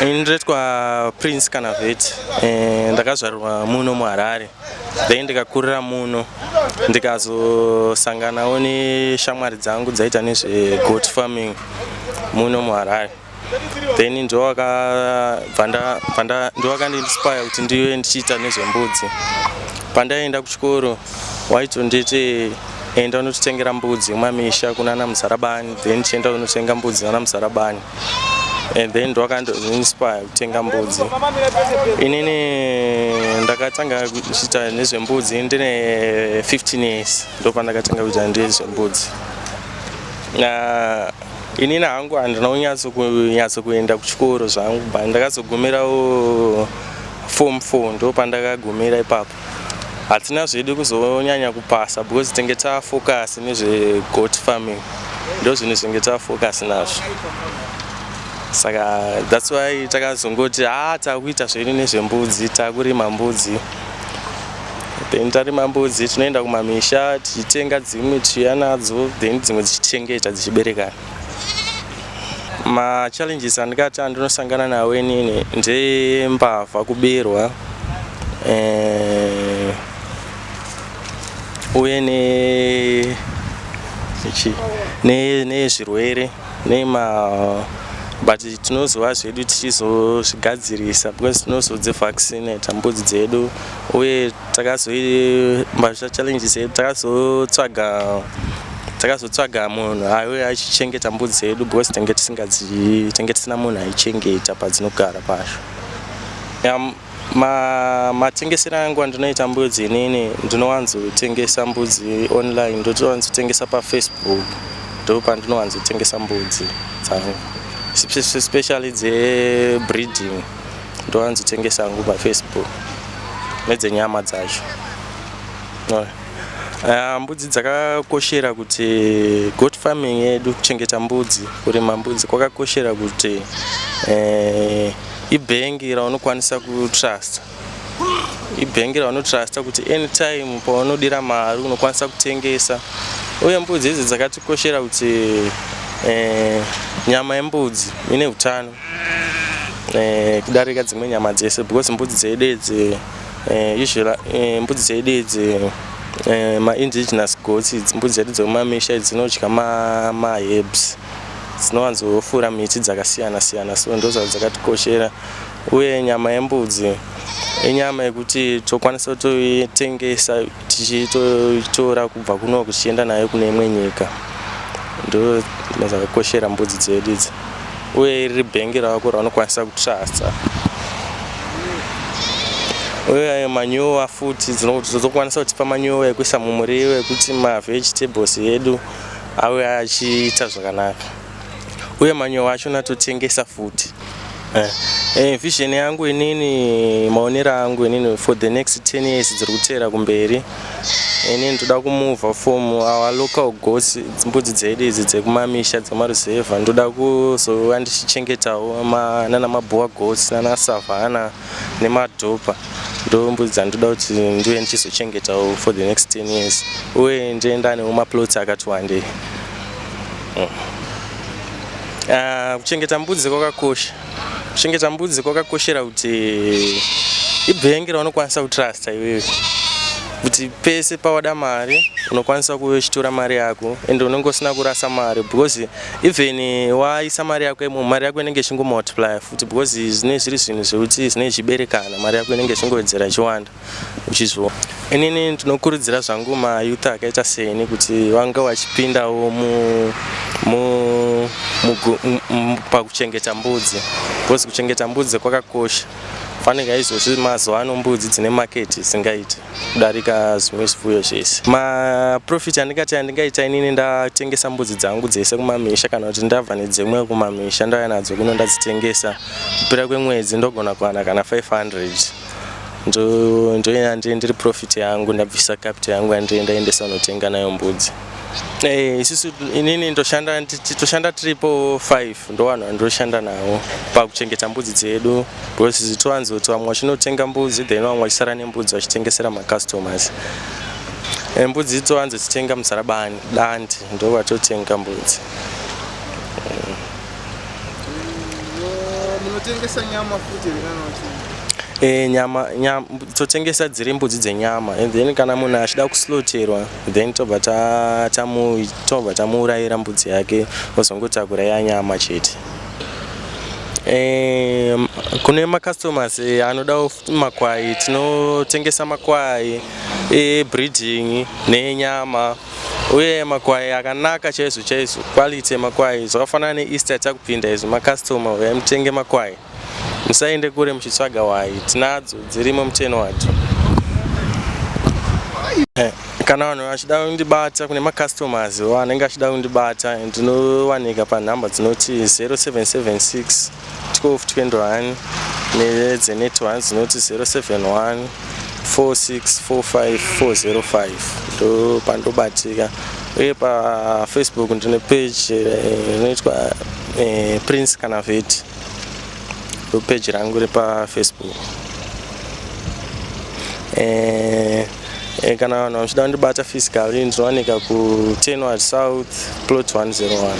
Ndinoitwa Prince Kanavet. Ndakazvarwa muno muHarare. Then ndikakurira muno ndikazosanganawo neshamwari dzangu dzaita nezve goat farming muno muHarare. Then ndowakandinspire kuti ndive ndichiita nezvembudzi. Pandaenda kuchikoro waitonditi enda unotitengera mbudzi mumamisha kunana Muzarabani, then chienda unotenga mbudzi nana Muzarabani. And then ndowakandinspire kutenga mbudzi. Inini ndakatanga kuchiita nezvembudzi ndine 15 years ndopandakatanga kuita nezvembudzi. Inini hangu handinonyatso kuenda kuchikoro zvangu, ndakazogumirawo form 4 ndopandakagumira ipapo. Hatina zvedu kuzonyanya kupasa because tenge tafocus nezve goat farming. Ndozvinhu zvinenge tafocus nazvo. Saka that's why takazongoti takuita zvedu nezvembudzi, takurima mbudzi. Then tarima mbudzi tunoenda kumamisha tichitenga dzimwe tichiuya nadzo, then dzimwe dzichichengeta dzichiberekana. Ma-challenges andikati andinosangana nawo inini ndembavha kuberwa, uye nezvirwere but tinozova zvedu tichizozvigadzirisa because tinozodzi-vaccinate mbudzi dzedu, uye challenges edu takazotsvaga munhu aiwe achichengeta mbudzi dzedu because tenge tisina munhu aichengeta padzinogara pacho. Matengesera angu andinoita mbudzi inini ndinowanzotengesa mbudzi online, ndotowanzotengesa paFacebook, ndo pandinowanzotengesa mbudzi dzangu especially dze-breeding, ndowanzotengesa hangu paFacebook nedzenyama dzacho. Mbudzi dzakakoshera kuti goat farming yedu, kuchengeta mbudzi, kurima mbudzi kwakakoshera kuti ibhengi raunokwanisa kutrust. Ibhengi raunotrasta kuti anytime paunodira mari unokwanisa kutengesa. Uye mbudzi idzi dzakatikoshera kuti nyama yembudzi ine utano kudarika dzimwe nyama dzese because mbudzi dzedu idzi mbudzi dzedu idzi ma-indigenous goats, mbudzi dzedu dzemumamisha dzinodya ma-herbs, dzinowanzofura miti dzakasiyana siyana, so ndozvo dzakatikoshera. Uye nyama yembudzi inyama yekuti tokwanisa kutoitengesa tichitora kubva kuno kuchienda nayo kune imwe nyika. Ndo dzakakoshera mbudzi dzedu idzi, uye riri bhengi rako raunokwanisa kutrasta. Uye manyowa futi dzinokwanisa kutipa manyowa ekuisa mumuriwo ekuti ma-vegetables edu ave achiita zvakanaka. Uye manyowa acho natotengesa futi. Vision yangu inini, maonero angu inini for the next 10 years dziri kuteera kumberi, inini ndoda kumuvha from our local goats, mbudzi dzedu idzi dzekumamisha dzemareserva, ndoda kuzova ndichichengetawo nana maboa goats, nana savana nemadhopa. Ndo mbudzi dzandoda kuti ndive ndichizochengetawo for the next 10 years. Uye ndienda newo maplots akati wandei. Kuchengeta mbudzi kwakakosha. Kuchengeta mbudzi kwakakoshera kuti ibhengi raunokwanisa kutrasta iwewe. Kuti pese pawada mari unokwanisa kuchitora mari yako ende unongosina kurasa mari because even waisa mari yako imo, mari yako inenge ichingomultiply futi because zviri zvinhu zvekuti zvinenge zvichiberekana, mari yako inenge ichingowedzera ichiwanda uchizviona. Inini ndinokurudzira zvangu mayouth akaita seni kuti vanga vachipindawo pakuchengeta mbudzi because kuchengeta mbudzi kwakakosha. Fanika izvozvi mazuva ano mbudzi dzine market isingaiti kudarika zvimwe zvifuyo zvese. Maprofit andingati andingaita inini ndatengesa mbudzi dzangu dzese kumamisha, kana kuti ndabva nedzimwe kumamisha ndauya nadzo kuno ndadzitengesa, kupera kwemwedzi ndogona kuwana kana 500. Ndo ndiri profit yangu, ndabvisa capital yangu ndaendesa unotenga nayo mbudzi. Isusu inini toshanda 555 ndo vanhu vandoshanda nawo pakuchengeta mbudzi dzedu because zitowanzoti vamwe vachinotenga mbudzi then vamwe vachisara nembudzi vachitengesera macustomers. Mbudzi towanzodzitenga Muzarabani, Dandi ndo vatotenga mbudzi. munotengesa nyama futi nyama totengesa dziri mbudzi dzenyama, and then kana munhu achida kusloterwa then tobva tamuurayira mbudzi yake ozongotakura nyama chete. Kune macustomers anoda makwai, tinotengesa makwai breeding nenyama, uye makwai akanaka chaizvo quality makwai zvakafanana neEaster takupinda izvo macustomer uya mutenge makwai, musaende kure muchitsvaga wai, tinadzo dzirimo muteno wadzo. Kana vanhu vachida kundibata, kune macustomers vanenge vachida kundibata, ndinowanika panhamba dzinoti 0776 1221 nedzenetwork dzinoti 071 4645 405 ndo pandobatika. Uye paFacebook ndine page inoitwa Prince Kanaveti, ndo page rangu iri paFacebook. Kana vanhu vachida kundibata physically ndinowanika ku 10 Ward South plot 101.